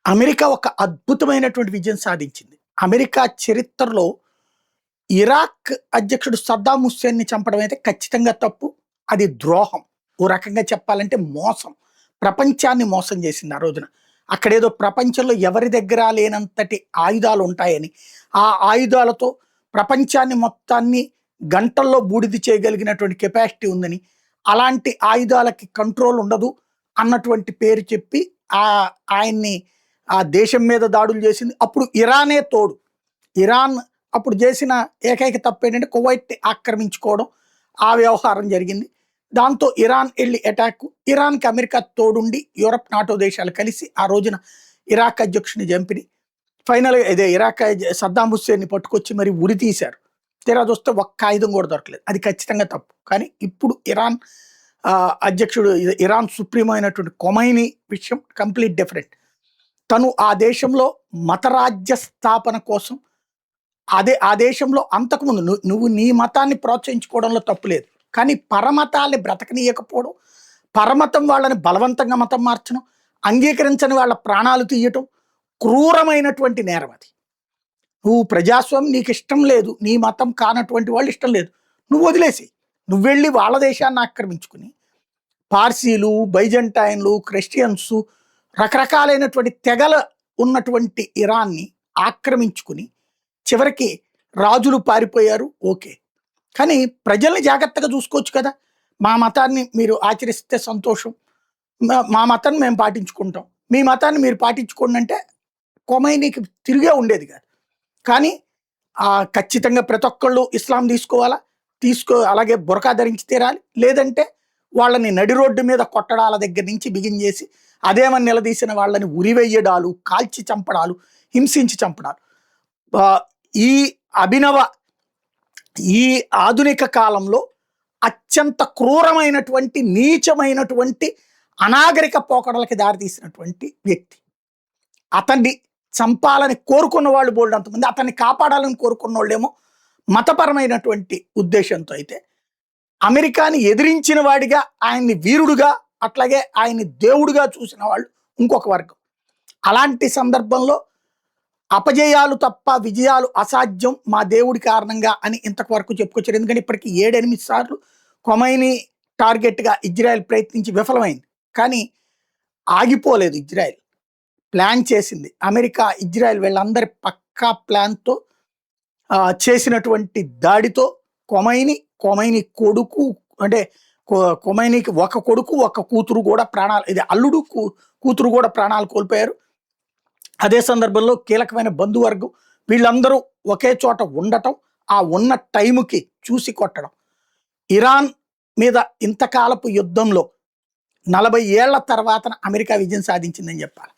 America ఒక అద్భుతమైనటువంటి విజయం సాధించింది. అమెరికా చరిత్రలో ఇరాక్ అధ్యక్షుడు సద్దాం హుస్సేన్‌ని చంపడం అయితే ఖచ్చితంగా తప్పు. అది ద్రోహం. ఓ రకంగా చెప్పాలంటే మోసం. ప్రపంచాన్ని మోసం చేసింది ఆ రోజున. అక్కడేదో ప్రపంచంలో ఎవరి దగ్గర లేనంతటి ఆయుధాలుంటాయని, ఆ ఆయుధాలతో ప్రపంచాన్ని మొత్తాన్ని గంటల్లో బూడిద చేయగలిగినటువంటి కెపాసిటీ ఉందని, అలాంటి ఆయుధాలకి కంట్రోల్ ఉండదు అన్నటువంటి పేరు చెప్పి ఆయన్ని ఆ దేశం మీద దాడులు చేసింది. అప్పుడు ఇరానే తోడు. ఇరాన్ అప్పుడు చేసిన ఏకైక తప్పేంటంటే కువైట్‌ని ఆక్రమించుకోవడం. ఆ వ్యవహారం జరిగింది. దాంతో ఇరాన్ ఎళ్లి అటాక్. ఇరాన్‌కి అమెరికా తోడుండి యూరప్, నాటో దేశాలు కలిసి ఆ రోజున ఇరాక్ అధ్యక్షుడిని చంపిని. ఫైనల్‌గా ఇరాక్ సద్దాం హుస్సేన్‌ని పట్టుకొచ్చి మరి ఉరి తీశారు. తీరా చూస్తే ఒక్క ఆయుధం కూడా దొరకలేదు. అది ఖచ్చితంగా తప్పు. కానీ ఇప్పుడు ఇరాన్ అధ్యక్షుడు ఇరాన్ సుప్రీం అయినటువంటి ఖొమైనీ విషయం కంప్లీట్ డిఫరెంట్. తను ఆ దేశంలో మతరాజ్య స్థాపన కోసం ఆ దేశంలో అంతకుముందు నువ్వు నీ మతాన్ని ప్రోత్సహించుకోవడంలో తప్పు లేదు. కానీ పరమతాల్ని బ్రతకనీయకపోవడం, పరమతం వాళ్ళని బలవంతంగా మతం మార్చడం, అంగీకరించని వాళ్ళ ప్రాణాలు తీయటం క్రూరమైనటువంటి నేరం అది. నువ్వు ప్రజాస్వామ్యం నీకు ఇష్టం లేదు, నీ మతం కానటువంటి వాళ్ళు ఇష్టం లేదు, నువ్వు వదిలేసి నువ్వెళ్ళి వాళ్ళ దేశాన్ని ఆక్రమించుకుని పార్సీలు, బైజంటైన్లు, క్రిస్టియన్సు, రకరకాలైనటువంటి తెగల ఉన్నటువంటి ఇరాన్ని ఆక్రమించుకుని చివరికి రాజులు పారిపోయారు. ఓకే, కానీ ప్రజల్ని జాగ్రత్తగా చూసుకోవచ్చు కదా. మా మతాన్ని మీరు ఆచరిస్తే సంతోషం, మా మతాన్ని మేము పాటించుకుంటాం, మీ మతాన్ని మీరు పాటించుకోండి అంటే ఖొమైనీకి తిరిగే ఉండేది కాదు. కానీ ఖచ్చితంగా ప్రతి ఒక్కళ్ళు ఇస్లాం తీసుకోవాలా, అలాగే బురకా ధరించి తీరాలి, లేదంటే వాళ్ళని నడి రోడ్డు మీద కొట్టడాల దగ్గర నుంచి బిగిన్ చేసి అదేమని నిలదీసిన వాళ్ళని ఉరివెయ్యడాలు, కాల్చి చంపడాలు, హింసించి చంపడాలు. ఈ ఈ ఆధునిక కాలంలో అత్యంత క్రూరమైనటువంటి, నీచమైనటువంటి, అనాగరిక పోకడలకి దారితీసినటువంటి వ్యక్తి. అతన్ని చంపాలని కోరుకున్న వాళ్ళు బోల్డ్ అంతమంది, అతన్ని కాపాడాలని కోరుకున్న వాళ్ళేమో మతపరమైనటువంటి ఉద్దేశంతో అయితే, అమెరికాని ఎదిరించిన వాడిగా, ఆయన్ని వీరుడుగా, అట్లాగే ఆయన్ని దేవుడుగా చూసిన వాళ్ళు ఇంకొక వర్గం. అలాంటి సందర్భంలో అపజయాలు తప్ప విజయాలు అసాధ్యం మా దేవుడి కారణంగా అని ఇంతవరకు చెప్పుకొచ్చారు. ఎందుకంటే ఇప్పటికీ 7-8 సార్లు ఖొమైనీ టార్గెట్గా ఇజ్రాయెల్ ప్రయత్నించి విఫలమైంది. కానీ ఆగిపోలేదు. ఇజ్రాయెల్ ప్లాన్ చేసింది. అమెరికా, ఇజ్రాయెల్ వీళ్ళందరి పక్కా ప్లాన్తో చేసినటువంటి దాడితో ఖొమైనీ కొడుకు, అంటే ఖొమైనీకి ఒక కొడుకు, ఒక కూతురు కూడా ప్రాణాలు, ఇది అల్లుడు కూతురు కూడా ప్రాణాలు కోల్పోయారు. అదే సందర్భంలో కీలకమైన బంధువర్గం వీళ్ళందరూ ఒకే చోట ఉండటం, ఆ ఉన్న టైంకి చూసి కొట్టడం. ఇరాన్ మీద ఇంతకాలపు యుద్ధంలో 40 ఏళ్ల తర్వాత అమెరికా విజయం సాధించిందని చెప్పాలి.